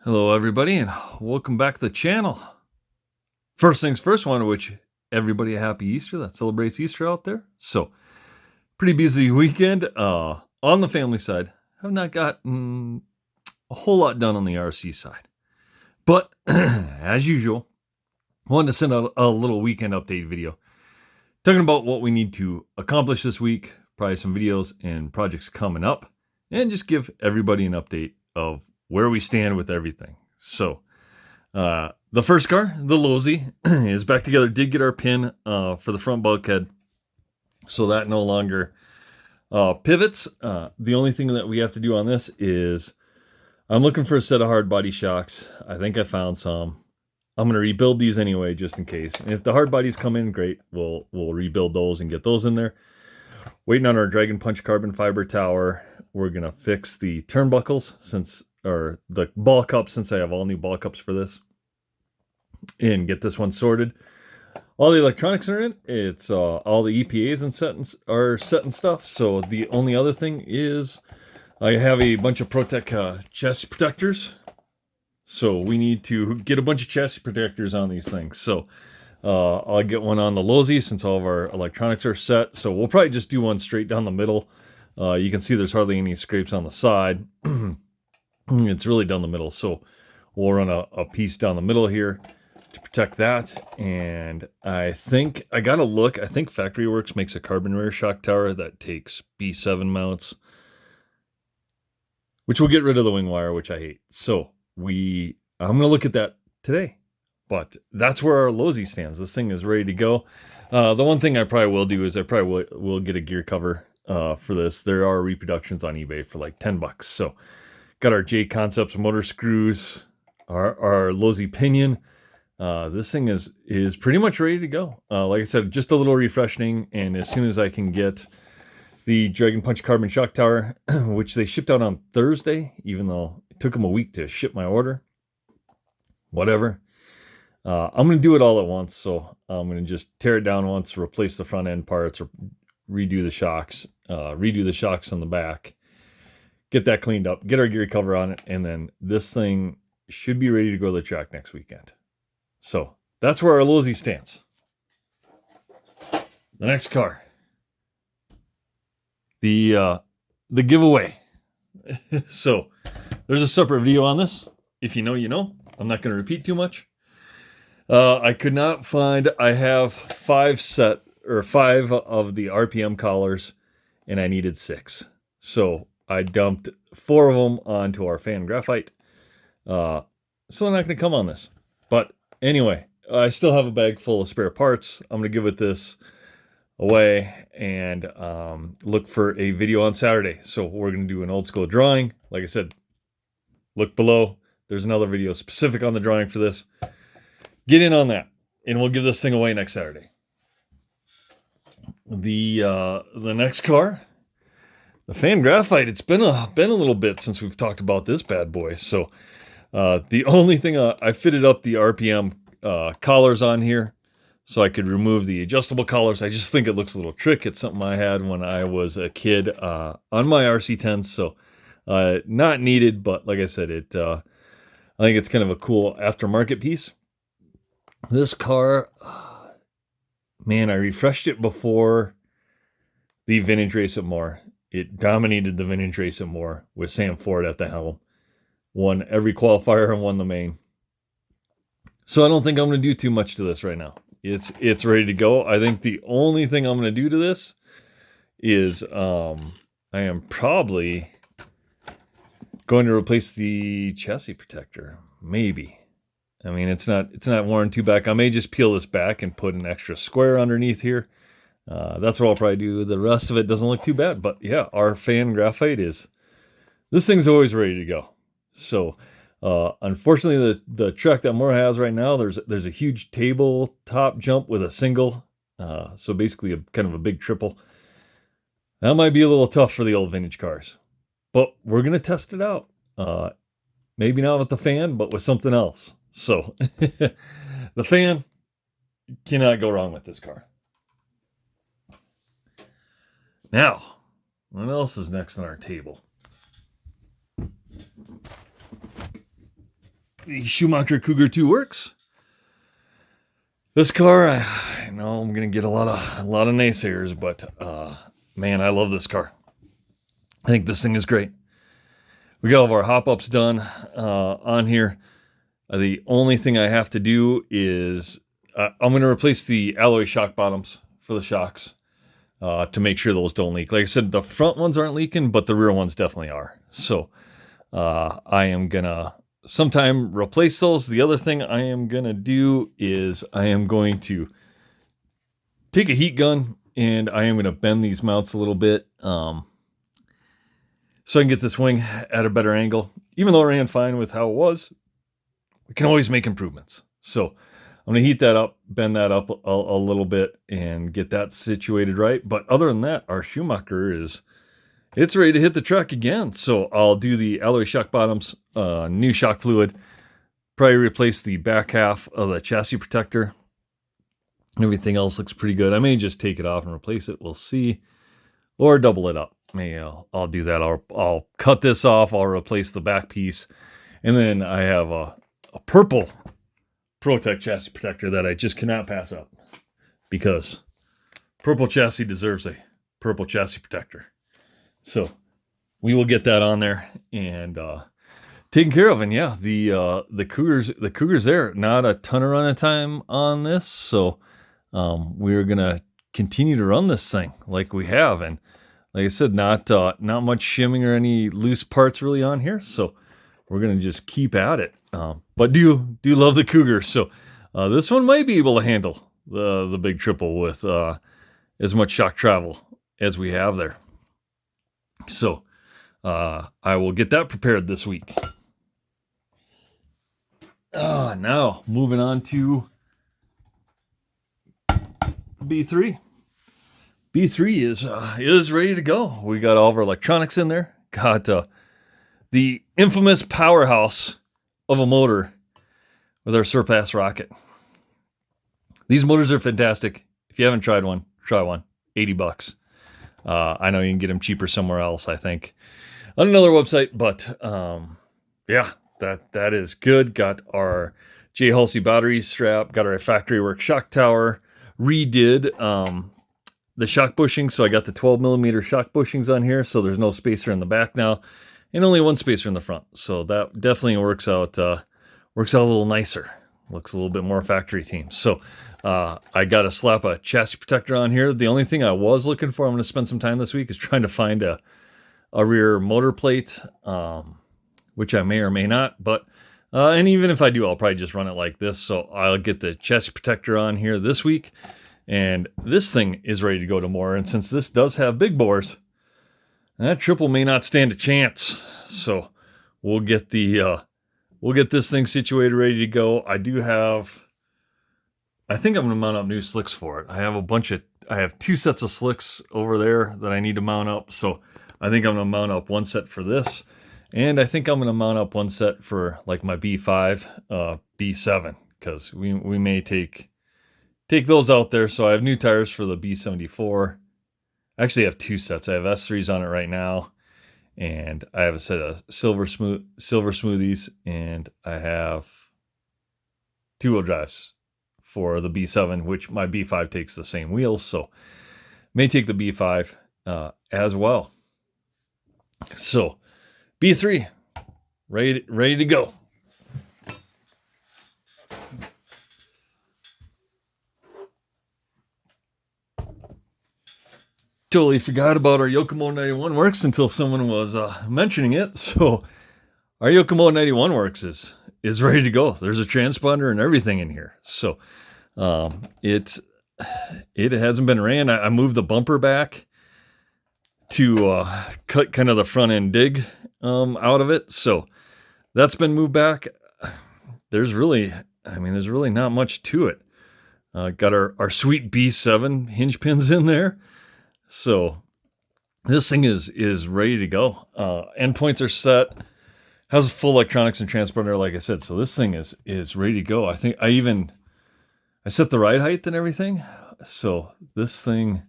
Hello, everybody, and welcome back to the channel. First things first, I want to wish everybody a happy Easter that celebrates Easter out there. So, pretty busy weekend on the family side. Have not gotten a whole lot done on the RC side. But, as usual, I wanted to send out a little weekend update video talking about what we need to accomplish this week, probably some videos and projects coming up, and just give everybody an update of where we stand with everything. So, the first car, the Lozi, is back together. Did get our pin for the front bulkhead, so that no longer pivots. The only thing that we have to do on this is I'm looking for a set of hard body shocks. I think I found some. I'm going to rebuild these anyway, just in case. And if the hard bodies come in, great. We'll rebuild those and get those in there. Waiting on our Dragon Punch carbon fiber tower. We're going to fix the turnbuckles or the ball cups, since I have all new ball cups for this, and get this one sorted. All the electronics are in. It's all the EPAs are set and stuff. So the only other thing is I have a bunch of Protec chassis protectors. So we need to get a bunch of chassis protectors on these things. So I'll get one on the Lozi since all of our electronics are set. So we'll probably just do one straight down the middle. You can see there's hardly any scrapes on the side. It's really down the middle. So we'll run a piece down the middle here to protect that. And I think I got to look. I think Factory Works makes a carbon rear shock tower that takes B7 mounts, which will get rid of the wing wire, which I hate. So I'm going to look at that today. But that's where our Lozi stands. This thing is ready to go. The one thing I probably will do is I probably will get a gear cover for this. There are reproductions on eBay for like $10. So got our J Concepts motor screws, our Lozi pinion. This thing is pretty much ready to go. Like I said, just a little refreshing. And as soon as I can get the Dragon Punch carbon shock tower, which they shipped out on Thursday, even though it took them a week to ship my order, whatever. I'm going to do it all at once. So I'm going to just tear it down once, replace the front end parts, or redo the shocks on the back, get that cleaned up, get our gear cover on it, and then this thing should be ready to go to the track next weekend. So that's where our Lozi stands. The next car, the giveaway. So there's a separate video on this. If you know, you know. I'm not going to repeat too much. I could not find. I have 5 of the RPM collars, and I needed 6. So I dumped 4 of them onto our fan graphite. So they're not going to come on this. But anyway, I still have a bag full of spare parts. I'm going to give this away and look for a video on Saturday. So we're going to do an old school drawing. Like I said, look below. There's another video specific on the drawing for this. Get in on that, and we'll give this thing away next Saturday. The next car, the fan graphite. It's been a little bit since we've talked about this bad boy. So the only thing I fitted up the RPM collars on here, so I could remove the adjustable collars. I just think it looks a little trick. It's something I had when I was a kid on my RC10s. So not needed, but like I said, I think it's kind of a cool aftermarket piece. This car, man, I refreshed it before the Vintage Race at Moore. It dominated the Vintage Race at Moore with Sam Ford at the helm. Won every qualifier and won the main. So I don't think I'm going to do too much to this right now. It's ready to go. I think the only thing I'm going to do to this is I am probably going to replace the chassis protector. Maybe. I mean, it's not worn too back. I may just peel this back and put an extra square underneath here. That's what I'll probably do. The rest of it doesn't look too bad. But yeah, our fan graphite this thing's always ready to go. So unfortunately, the truck that Moore has right now, there's a huge tabletop jump with a single. So basically kind of a big triple. That might be a little tough for the old vintage cars. But we're going to test it out. Maybe not with the fan, but with something else. So the fan, cannot go wrong with this car. Now, what else is next on our table? the Schumacher Cougar 2 works. This car, I know I'm gonna get a lot of naysayers, but man, I love this car. I think this thing is great. We got all of our hop-ups done on here. The only thing I have to do is I'm going to replace the alloy shock bottoms for the shocks to make sure those don't leak. Like I said, the front ones aren't leaking, but the rear ones definitely are. So I am going to sometime replace those. The other thing I am going to do is I am going to take a heat gun and I am going to bend these mounts a little bit so I can get this wing at a better angle. Even though it ran fine with how it was, we can always make improvements. So I'm going to heat that up, bend that up a little bit, and get that situated right. But other than that, our Schumacher it's ready to hit the track again. So I'll do the alloy shock bottoms, new shock fluid, probably replace the back half of the chassis protector. Everything else looks pretty good. I may just take it off and replace it. We'll see. Or double it up. Maybe I'll do that. I'll cut this off. I'll replace the back piece. And then I have a purple Protect chassis protector that I just cannot pass up. Because purple chassis deserves a purple chassis protector. So we will get that on there and taken care of. And yeah, the Cougars there. Not a ton of run time on this. So we're going to continue to run this thing like we have. And like I said, not much shimming or any loose parts really on here, so we're gonna just keep at it. But do love the Cougar, so this one might be able to handle the big triple with as much shock travel as we have there. So I will get that prepared this week. Now moving on to B3. B3 is ready to go. We got all of our electronics in there. Got the infamous powerhouse of a motor with our Surpass rocket. These motors are fantastic. If you haven't tried one, try one. $80. I know you can get them cheaper somewhere else, I think, on another website. But yeah, that is good. Got our J. Halsey battery strap. Got our factory work shock tower. Redid the shock bushing, so I got the 12 millimeter shock bushings on here, so there's no spacer in the back now, and only one spacer in the front. So that definitely works out a little nicer. Looks a little bit more factory team. So I got to slap a chassis protector on here. The only thing I was looking for, I'm going to spend some time this week, is trying to find a rear motor plate, which I may or may not. But and even if I do, I'll probably just run it like this. So I'll get the chassis protector on here this week. And this thing is ready to go tomorrow. And since this does have big bores, that triple may not stand a chance. So we'll get this thing situated, ready to go. I think I'm going to mount up new slicks for it. I have 2 sets of slicks over there that I need to mount up. So I think I'm going to mount up one set for this. And I think I'm going to mount up one set for like my B5, B7, because we may take those out there. So I have new tires for the B74. I actually have 2 sets. I have S3s on it right now, and I have a set of silver smoothies, and I have 2-wheel drives for the B7, which my B5 takes the same wheels, so may take the B5 as well. So B3 ready to go. Totally forgot about our Yokamo 91 Works until someone was mentioning it. So our Yokamo 91 Works is ready to go. There's a transponder and everything in here. So it hasn't been ran. I moved the bumper back to cut kind of the front end dig out of it. So that's been moved back. There's really not much to it. Got our sweet B7 hinge pins in there. So this thing is ready to go. Endpoints are set. Has full electronics and transponder, like I said. So this thing is ready to go. I think I set the ride height and everything. So this thing,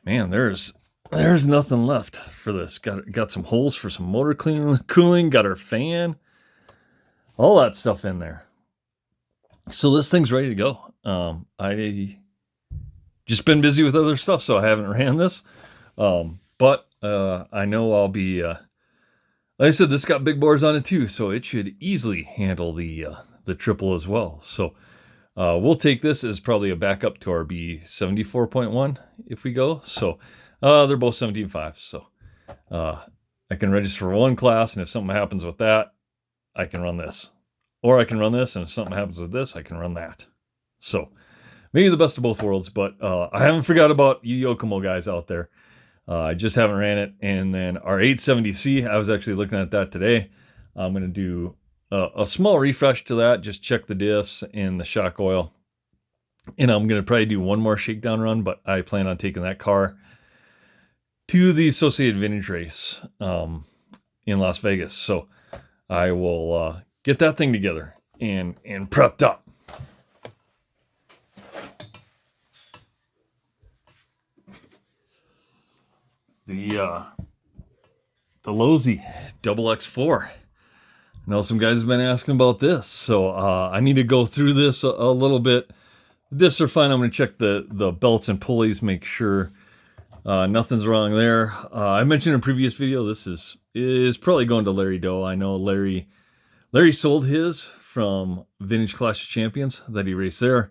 man, there's nothing left for this. Got some holes for some motor cooling. Got our fan. all that stuff in there. So this thing's ready to go. I just been busy with other stuff, so I haven't ran this. But I know I'll be, like I said, this got big bores on it too, so it should easily handle the triple as well. So we'll take this as probably a backup to our B74.1 if we go. So they're both 17.5. So I can register for one class, and if something happens with that, I can run this. Or I can run this, and if something happens with this, I can run that. So maybe the best of both worlds, but I haven't forgot about you Yokamo guys out there. I just haven't ran it. And then our 870C, I was actually looking at that today. I'm going to do a small refresh to that, just check the diffs and the shock oil. And I'm going to probably do one more shakedown run, but I plan on taking that car to the Associated Vintage Race in Las Vegas. So I will get that thing together and prepped up. The Lozi X4. I know some guys have been asking about this, so I need to go through this a little bit. The diffs are fine. I'm going to check the belts and pulleys, make sure nothing's wrong there. I mentioned in a previous video, this is probably going to Larry Doe. I know Larry sold his from Vintage Clash of Champions that he raced there.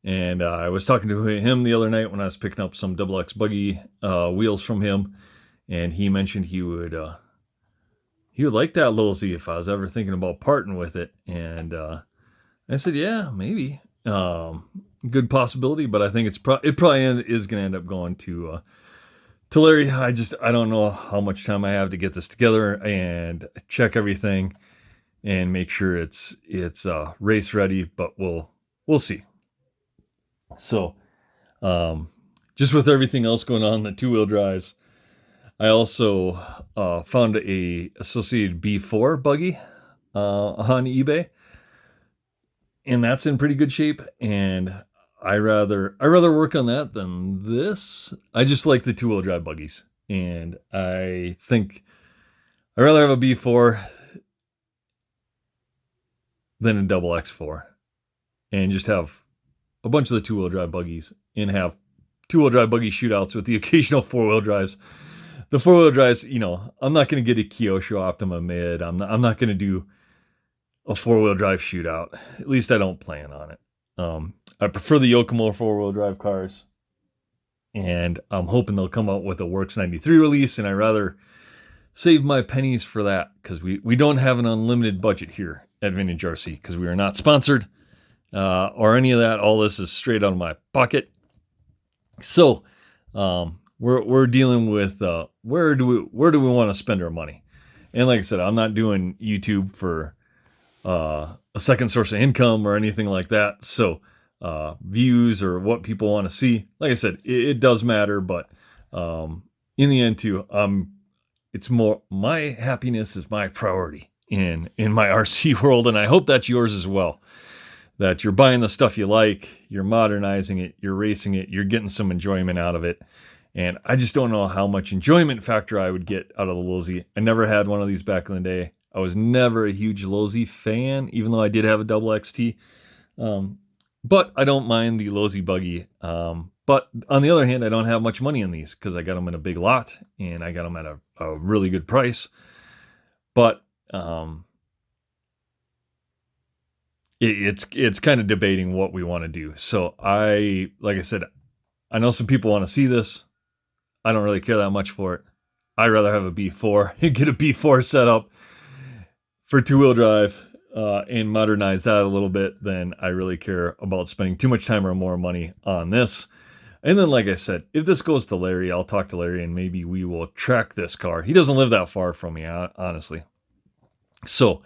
And I was talking to him the other night when I was picking up some XX buggy wheels from him, and he mentioned he would like that Lozi if I was ever thinking about parting with it. And I said, yeah, maybe, good possibility, but I think it probably is going to end up going to Larry. I don't know how much time I have to get this together and check everything and make sure it's race ready, but we'll see. So, just with everything else going on, the two-wheel drives, I also found a Associated B4 buggy on eBay, and that's in pretty good shape. And I rather work on that than this. I just like the two-wheel drive buggies, and I think I'd rather have a B4 than a X4, and just have a bunch of the two-wheel drive buggies and have two-wheel drive buggy shootouts with the occasional four-wheel drives. The four-wheel drives, I'm not going to get a Kyosho Optima mid. I'm not going to do a four-wheel drive shootout. At least I don't plan on it. I prefer the Yokamo four-wheel drive cars, and I'm hoping they'll come out with a Works 93 release, and I rather save my pennies for that, because we don't have an unlimited budget here at Vintage RC, because we are not sponsored or any of that. All this is straight out of my pocket. So we're dealing with where do we want to spend our money? And like I said, I'm not doing YouTube for a second source of income or anything like that. So views or what people want to see, like I said, it does matter, but in the end too, it's more my happiness is my priority in my RC world, and I hope that's yours as well. That you're buying the stuff you like, you're modernizing it, you're racing it, you're getting some enjoyment out of it. And I just don't know how much enjoyment factor I would get out of the Lozi. I never had one of these back in the day. I was never a huge Lozi fan, even though I did have a double XT. But I don't mind the Lozi buggy. But on the other hand, I don't have much money in these because I got them in a big lot and I got them at a really good price. But it's kind of debating what we want to do. So like I said, I know some people want to see this. I don't really care that much for it. I'd rather have a B4 and get a B4 set up for two-wheel drive and modernize that a little bit than I really care about spending too much time or more money on this. And then, like I said, if this goes to Larry, I'll talk to Larry and maybe we will track this car. He doesn't live that far from me, honestly. So,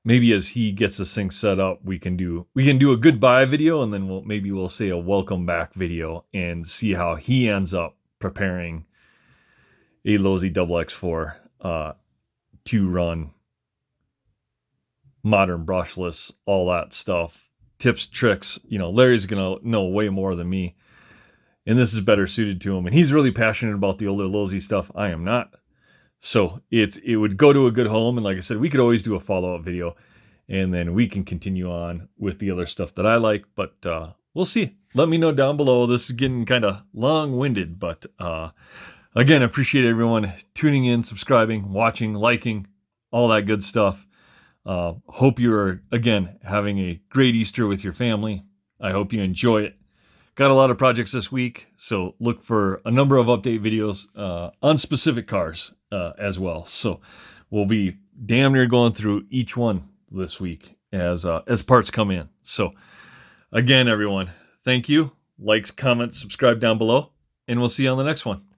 maybe as he gets this thing set up, we can do a goodbye video, and then we'll say a welcome back video and see how he ends up preparing a Lozi X4 to run modern brushless, all that stuff, tips, tricks. Larry's gonna know way more than me, and this is better suited to him. And he's really passionate about the older Lozi stuff. I am not. So it would go to a good home. And like I said, we could always do a follow-up video. and then we can continue on with the other stuff that I like, but we'll see. Let me know down below. This is getting kind of long-winded, but again, I appreciate everyone tuning in, subscribing, watching, liking, all that good stuff. Hope you're, again, having a great Easter with your family. I hope you enjoy it. Got a lot of projects this week, so look for a number of update videos on specific cars as well. So we'll be damn near going through each one this week as parts come in. So again, everyone, thank you. Likes, comments, subscribe down below, and we'll see you on the next one.